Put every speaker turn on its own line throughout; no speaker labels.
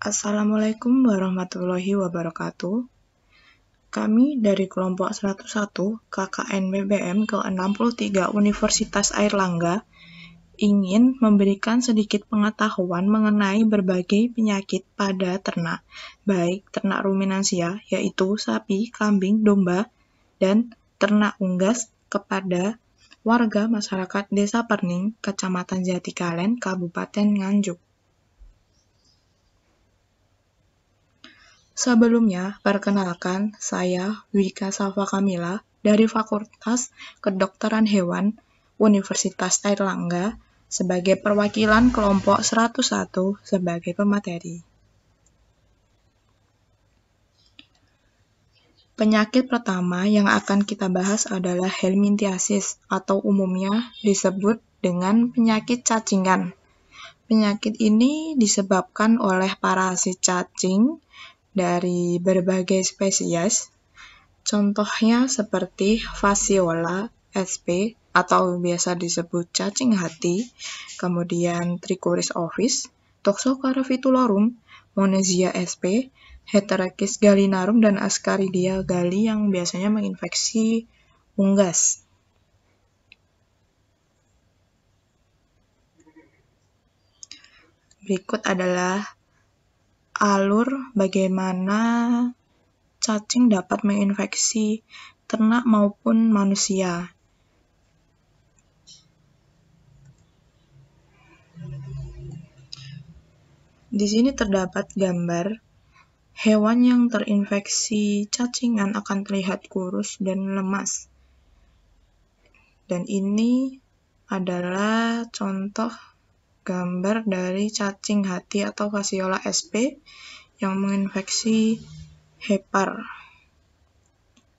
Assalamualaikum warahmatullahi wabarakatuh. Kami dari kelompok 101 KKN BBM ke-63 Universitas Airlangga ingin memberikan sedikit pengetahuan mengenai berbagai penyakit pada ternak, baik ternak ruminansia, yaitu sapi, kambing, domba, dan ternak unggas kepada warga masyarakat Desa Perning, Kecamatan Jatikalen, Kabupaten Nganjuk. Sebelumnya, perkenalkan, saya Wika Safa Kamila dari Fakultas Kedokteran Hewan Universitas Airlangga sebagai perwakilan kelompok 101 sebagai pemateri. Penyakit pertama yang akan kita bahas adalah helminthiasis atau umumnya disebut dengan penyakit cacingan. Penyakit ini disebabkan oleh parasit cacing dari berbagai spesies, contohnya seperti Fasciola sp atau biasa disebut cacing hati, kemudian Trichuris ovis, Toxocarvitulorum, Monezia sp, Heterachis gallinarum, dan Ascaridia galli yang biasanya menginfeksi unggas. Berikut adalah alur bagaimana cacing dapat menginfeksi ternak maupun manusia. Di sini terdapat gambar hewan yang terinfeksi cacingan akan terlihat kurus dan lemas. Dan ini adalah contoh gambar dari cacing hati atau Fasciola sp yang menginfeksi hepar.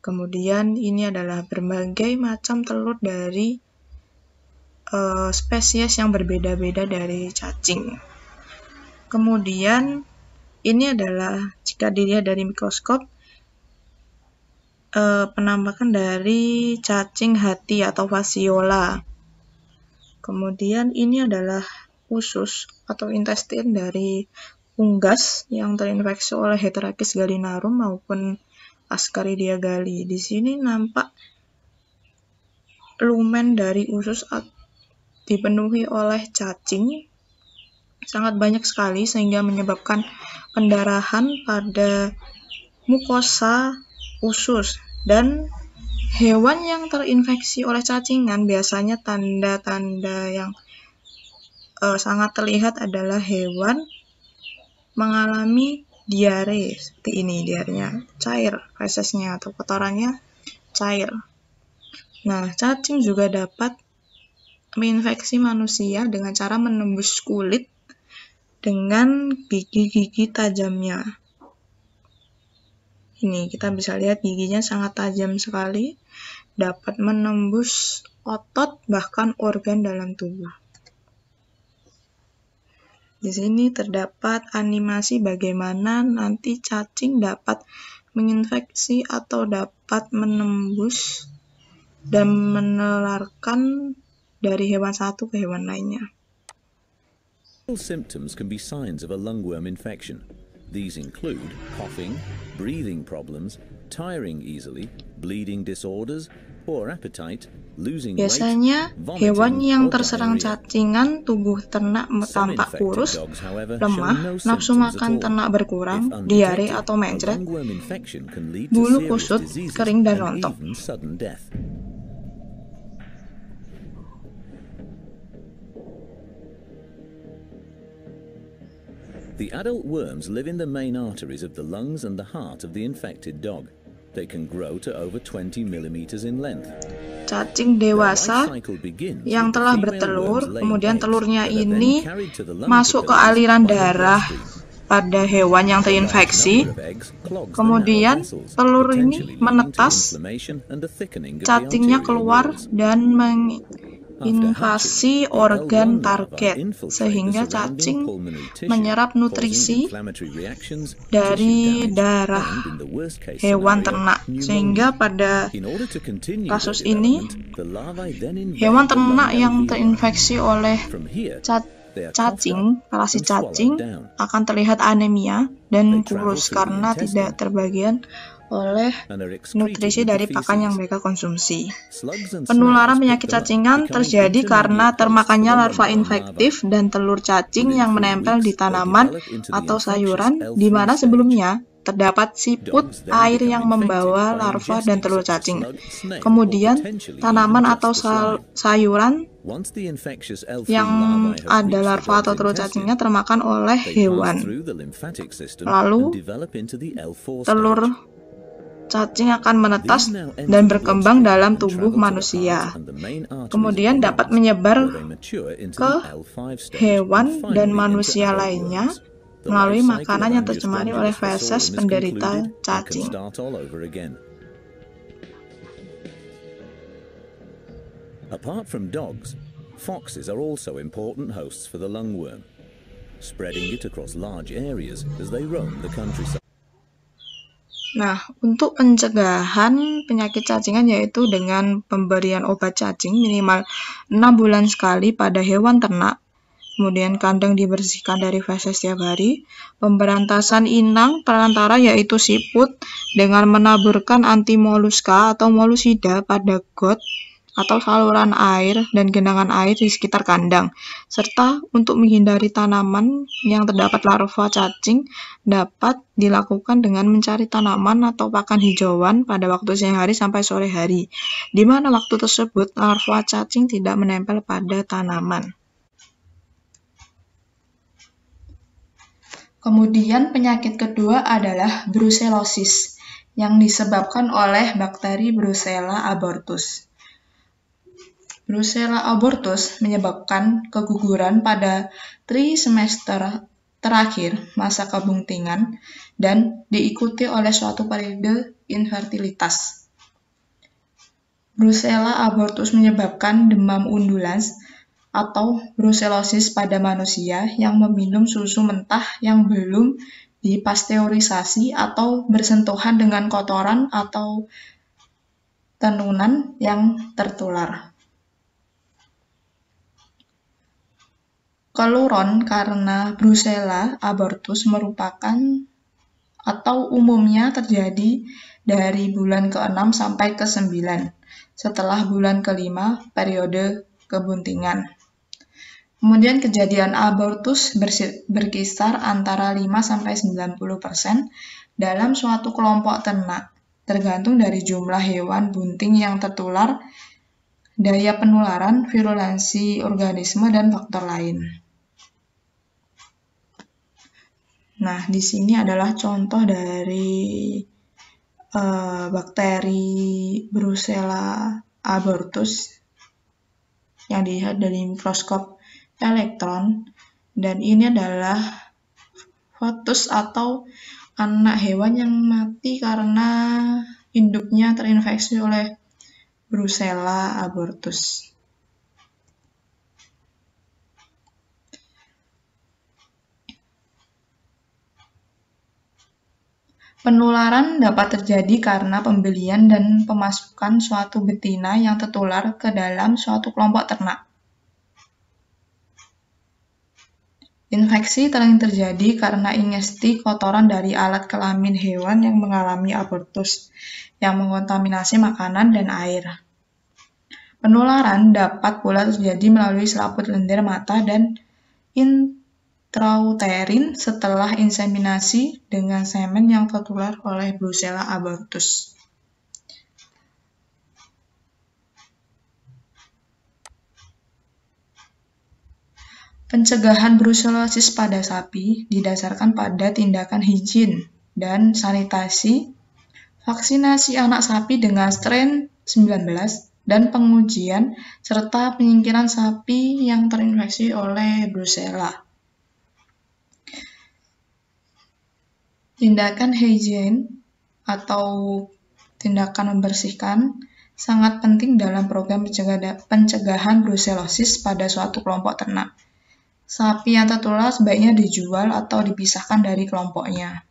Kemudian ini adalah berbagai macam telur dari spesies yang berbeda-beda dari cacing. Kemudian ini adalah jika dilihat dari mikroskop penampakan dari cacing hati atau Fasciola. Kemudian ini adalah usus atau intestin dari unggas yang terinfeksi oleh Heterachis gallinarum maupun Ascaridia galli. Di sini nampak lumen dari usus dipenuhi oleh cacing sangat banyak sekali sehingga menyebabkan pendarahan pada mukosa usus. Dan hewan yang terinfeksi oleh cacingan biasanya tanda-tanda yang sangat terlihat adalah hewan mengalami diare seperti ini, diarenya cair, fesesnya atau kotorannya cair. Nah, cacing juga dapat menginfeksi manusia dengan cara menembus kulit dengan gigi-gigi tajamnya. Ini kita bisa lihat giginya sangat tajam sekali, dapat menembus otot bahkan organ dalam tubuh. Di sini terdapat animasi bagaimana nanti cacing dapat menginfeksi atau dapat menembus dan menularkan dari hewan satu ke hewan lainnya.
Symptoms can be signs of a lungworm infection. These include coughing, breathing problems, tiring easily, bleeding disorders, poor appetite, losing weight,
biasanya hewan yang terserang cacingan tubuh ternak tampak kurus, lemah, nafsu makan ternak berkurang, diare atau mencret, bulu kusut, kering dan rontok.
The adult worms live in the main arteries of the lungs and the heart of the infected dog. They can grow to over 20 millimeters in length.
Cacing dewasa yang telah bertelur, kemudian telurnya ini masuk ke aliran darah pada hewan yang terinfeksi, kemudian telur ini menetas, cacingnya keluar dan menginvasi organ target, sehingga cacing menyerap nutrisi dari darah hewan ternak, sehingga pada kasus ini hewan ternak yang terinfeksi oleh cacing, parasi cacing akan terlihat anemia dan kurus karena tidak terbagian oleh nutrisi dari pakan yang mereka konsumsi. Penularan penyakit cacingan terjadi karena termakannya larva infektif dan telur cacing yang menempel di tanaman atau sayuran, di mana sebelumnya terdapat siput air yang membawa larva dan telur cacing. Kemudian, tanaman atau sayuran yang ada larva atau telur cacingnya termakan oleh hewan. Lalu, telur cacing akan menetas dan berkembang dalam tubuh manusia. Kemudian dapat menyebar ke hewan dan manusia lainnya melalui makanan yang tercemari oleh feses penderita cacing.
Apart from dogs, foxes are also important hosts for the lungworm, spreading it across large areas as they roam the countryside.
Nah, untuk pencegahan penyakit cacingan yaitu dengan pemberian obat cacing minimal 6 bulan sekali pada hewan ternak, kemudian kandang dibersihkan dari feses setiap hari, pemberantasan inang perantara yaitu siput dengan menaburkan anti-moluska atau molusida pada got atau saluran air dan genangan air di sekitar kandang, serta untuk menghindari tanaman yang terdapat larva cacing dapat dilakukan dengan mencari tanaman atau pakan hijauan pada waktu siang hari sampai sore hari, di mana waktu tersebut larva cacing tidak menempel pada tanaman. Kemudian penyakit kedua adalah brucellosis yang disebabkan oleh bakteri Brucella abortus. Brucella abortus menyebabkan keguguran pada trimester terakhir masa kebuntingan dan diikuti oleh suatu periode infertilitas. Brucella abortus menyebabkan demam undulans atau brucellosis pada manusia yang meminum susu mentah yang belum dipasteurisasi atau bersentuhan dengan kotoran atau tenunan yang tertular. Keluron karena Brucella abortus merupakan atau umumnya terjadi dari bulan ke-6 sampai ke-9 setelah bulan ke-5 periode kebuntingan. Kemudian kejadian abortus berkisar antara 5-90% dalam suatu kelompok ternak, tergantung dari jumlah hewan bunting yang tertular, daya penularan, virulensi organisme, dan faktor lain. Nah, di sini adalah contoh dari bakteri Brucella abortus yang dilihat dari mikroskop elektron, dan ini adalah fetus atau anak hewan yang mati karena induknya terinfeksi oleh Brucella abortus. Penularan dapat terjadi karena pembelian dan pemasukan suatu betina yang tertular ke dalam suatu kelompok ternak. Infeksi sering terjadi karena ingesti kotoran dari alat kelamin hewan yang mengalami abortus, yang mengontaminasi makanan dan air. Penularan dapat pula terjadi melalui selaput lendir mata dan intrauterin setelah inseminasi dengan semen yang tertular oleh Brucella abortus. Pencegahan brucellosis pada sapi didasarkan pada tindakan higien dan sanitasi, vaksinasi anak sapi dengan strain 19, dan pengujian serta penyingkiran sapi yang terinfeksi oleh Brucella. Tindakan higien atau tindakan membersihkan sangat penting dalam program pencegahan brucellosis pada suatu kelompok ternak. Sapi yang tertular sebaiknya dijual atau dipisahkan dari kelompoknya.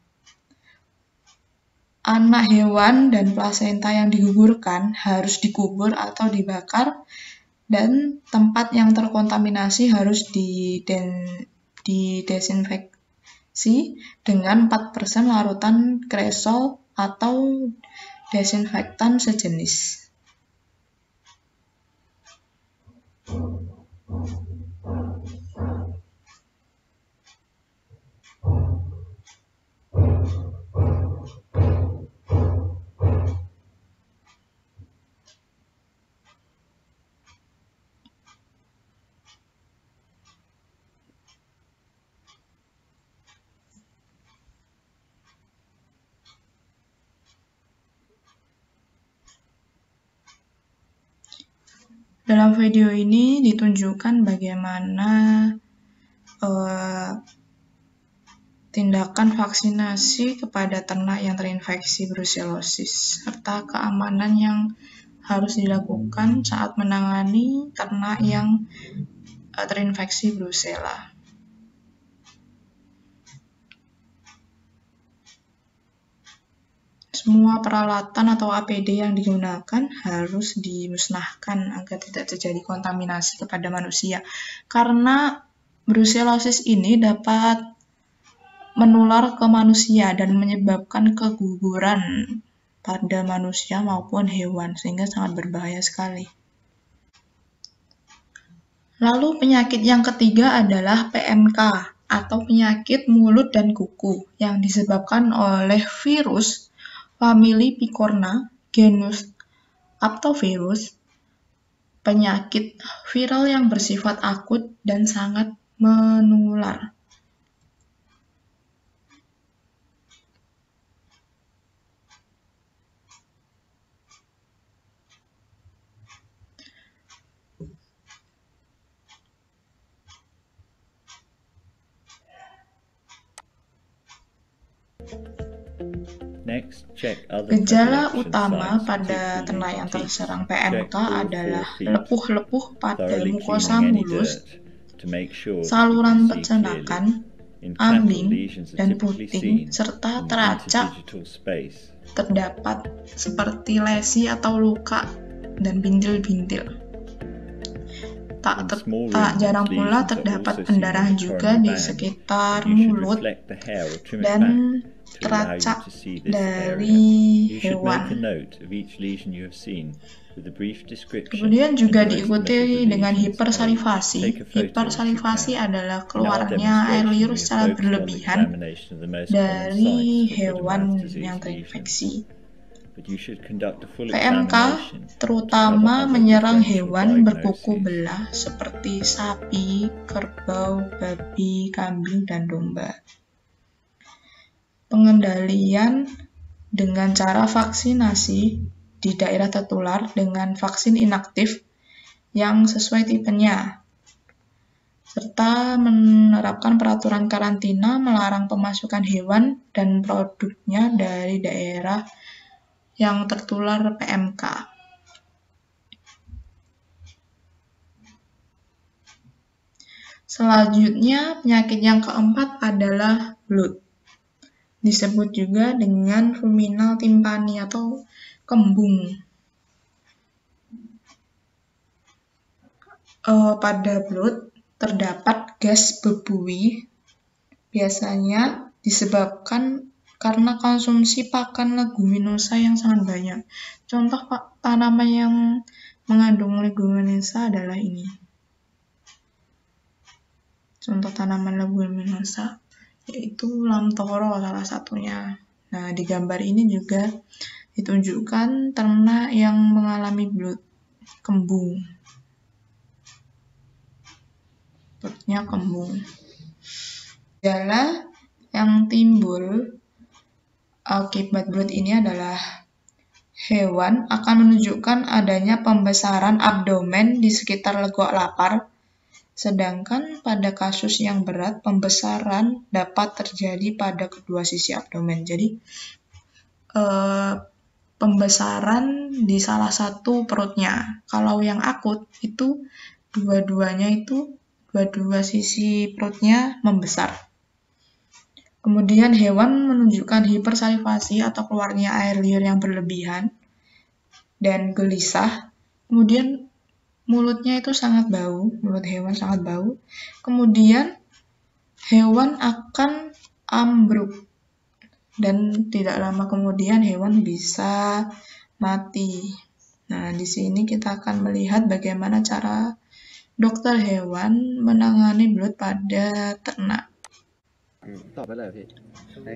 Anak hewan dan plasenta yang digugurkan harus dikubur atau dibakar Dan tempat yang terkontaminasi harus didesinfeksi dengan 4% larutan kresol atau desinfektan sejenis. Dalam video ini ditunjukkan bagaimana tindakan vaksinasi kepada ternak yang terinfeksi brusellosis, serta keamanan yang harus dilakukan saat menangani ternak yang terinfeksi Brusela. Semua peralatan atau APD yang digunakan harus dimusnahkan agar tidak terjadi kontaminasi kepada manusia. Karena brusellosis ini dapat menular ke manusia dan menyebabkan keguguran pada manusia maupun hewan, sehingga sangat berbahaya sekali. Lalu penyakit yang ketiga adalah PMK atau penyakit mulut dan kuku yang disebabkan oleh virus famili Picorna, genus Aptovirus, penyakit viral yang bersifat akut dan sangat menular. Gejala utama pada ternak yang terserang PMK adalah lepuh-lepuh pada mukosa mulus, saluran pencernaan, ambing, dan puting, serta teracak terdapat seperti lesi atau luka dan bintil-bintil. Tak jarang pula terdapat pendarahan juga di sekitar mulut dan teracak dari hewan. Kemudian juga diikuti dengan hipersalivasi. Hipersalivasi adalah keluarnya air liur secara berlebihan dari hewan yang terinfeksi. PMK terutama menyerang hewan berkuku belah seperti sapi, kerbau, babi, kambing, dan domba. Pengendalian dengan cara vaksinasi di daerah tertular dengan vaksin inaktif yang sesuai tipenya, serta menerapkan peraturan karantina melarang pemasukan hewan dan produknya dari daerah yang tertular PMK. Selanjutnya, penyakit yang keempat adalah blood. Disebut juga dengan fulminal timpani atau kembung. Pada blood terdapat gas bebui, biasanya disebabkan karena konsumsi pakan leguminosa yang sangat banyak. Contoh tanaman yang mengandung leguminosa adalah ini. Contoh tanaman leguminosa yaitu lamtoro salah satunya. Nah, di gambar ini juga ditunjukkan ternak yang mengalami blood, kembung. Bloodnya kembung. Gejala yang timbul akibat blood ini adalah hewan akan menunjukkan adanya pembesaran abdomen di sekitar legok lapar, sedangkan pada kasus yang berat pembesaran dapat terjadi pada kedua sisi abdomen. Jadi pembesaran di salah satu perutnya. Kalau yang akut itu dua sisi perutnya membesar. Kemudian hewan menunjukkan hipersalivasi atau keluarnya air liur yang berlebihan dan gelisah. Kemudian mulutnya itu sangat bau, mulut hewan sangat bau. Kemudian hewan akan ambruk dan tidak lama kemudian hewan bisa mati. Nah, di sini kita akan melihat bagaimana cara dokter hewan menangani belut pada ternak.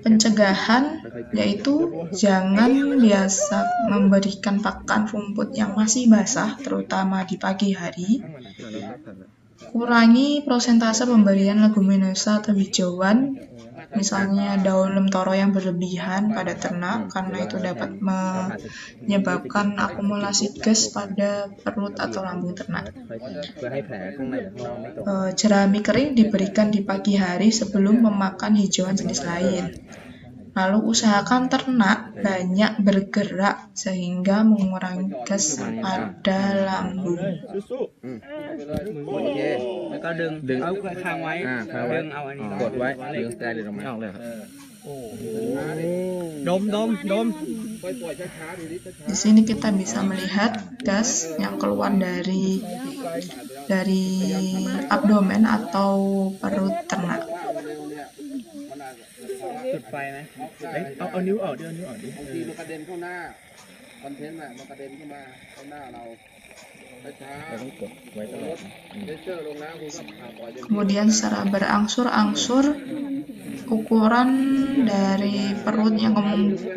Pencegahan yaitu jangan biasa memberikan pakan rumput yang masih basah, terutama di pagi hari. Kurangi persentase pemberian leguminosa atau hijauan, misalnya daun lemtoro yang berlebihan pada ternak, karena itu dapat menyebabkan akumulasi gas pada perut atau lambung ternak. Jerami kering diberikan di pagi hari sebelum memakan hijauan jenis lain. Lalu usahakan ternak banyak bergerak sehingga mengurangi gas pada lambung.
โอเคแล้วก็ดึงเอาค้างไว้ดึงเอาอันนี้กดไว้ดึงได้เลยลงมาออกเลยครับดม
Di sini kita bisa melihat gas yang keluar dari abdomen atau perut ternak.
จุดไฟไหมเอานิ้วออกดิเอานิ้วออกดิ
บางทีมันกระเด็นเข้าหน้าคอนเทนต์มันกระเด็นเข้ามาเข้าหน้าเราช้า
เราต้องกดไว้ตลอด
ๆเลเซอร์ลงน้ำคุณก็ปล่อยเต็มที่
Kemudian secara berangsur-angsur ukuran dari perut yang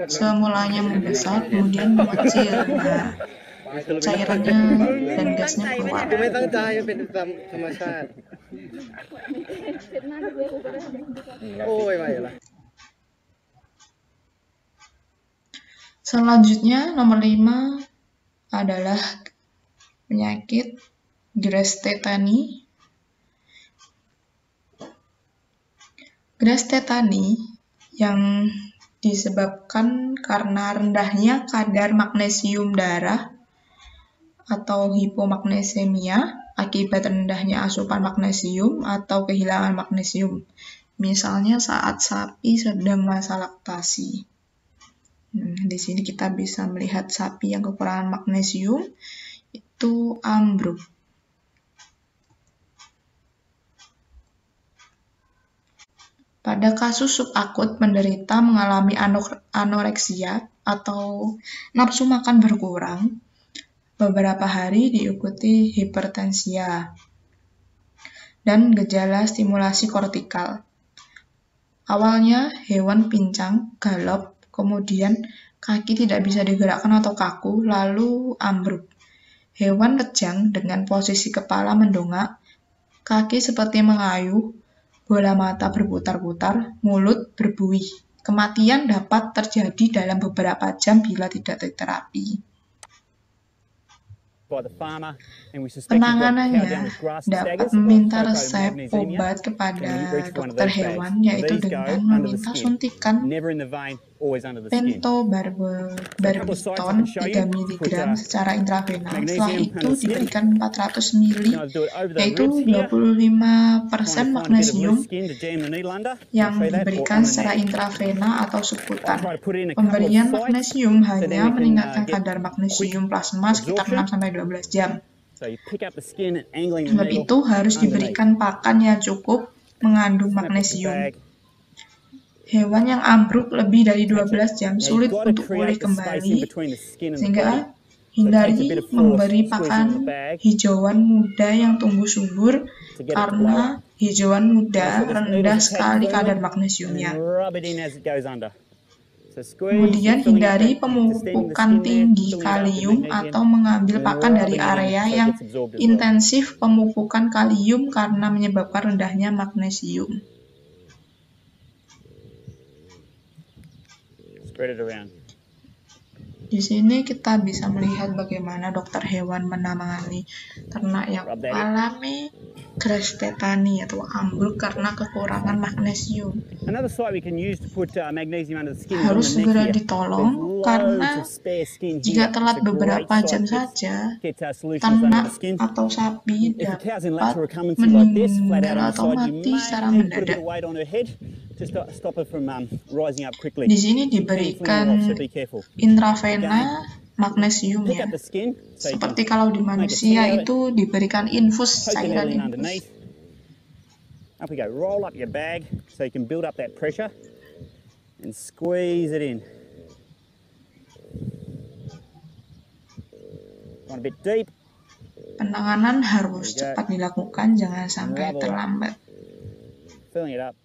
semulanya membesar kemudian mengecil. Nah, cairannya dan gasnya keluar.
ไม่ตั้งใจมันเป็นธรรมชาติโอ้ยไม่ละ
Selanjutnya nomor 5 adalah penyakit Grass tetani. Grass tetani yang disebabkan karena rendahnya kadar magnesium darah atau hipomagnesemia akibat rendahnya asupan magnesium atau kehilangan magnesium. Misalnya saat sapi sedang masa laktasi. Di sini kita bisa melihat sapi yang kekurangan magnesium itu ambruk. Pada kasus subakut penderita mengalami anoreksia atau nafsu makan berkurang, beberapa hari diikuti hipertensia dan gejala stimulasi kortikal. Awalnya hewan pincang, galop, kemudian kaki tidak bisa digerakkan atau kaku, lalu ambruk. Hewan kejang dengan posisi kepala mendongak, kaki seperti mengayuh, bola mata berputar-putar, mulut berbuih. Kematian dapat terjadi dalam beberapa jam bila tidak diterapi. Penanganannya dapat meminta resep obat kepada dokter hewan, yaitu dengan meminta suntikan pentobarbiton 3 mg secara intravena. Setelah itu diberikan 400 ml, yaitu 25% magnesium yang diberikan secara intravena atau subkutan. Pemberian magnesium hanya meningkatkan kadar magnesium plasma sekitar 6-12 jam. Sebab itu harus diberikan pakan yang cukup mengandung magnesium. Hewan yang ambruk lebih dari 12 jam sulit untuk pulih kembali, sehingga hindari memberi pakan hijauan muda yang tumbuh subur karena hijauan muda rendah sekali kadar magnesiumnya. Kemudian hindari pemupukan tinggi kalium atau mengambil pakan dari area yang intensif pemupukan kalium karena menyebabkan rendahnya magnesium. Di sini kita bisa melihat bagaimana dokter hewan menangani ternak yang mengalami grass tetani atau ambruk karena kekurangan magnesium. Harus segera ditolong karena jika telat beberapa jam saja, ternak atau sapi dapat meninggal atau mati secara mendadak. Di sini diberikan intravena magnesium
pick
ya.
up the skin so you can
Seperti kalau di manusia
tear
itu diberikan infus,
poke a
cairan
little in
infus.
underneath. Up we go. Roll up your bag so you can build up that pressure and squeeze it in. Going a bit deep.
Penanganan harus cepat dilakukan, jangan sampai terlambat.
Filling it up.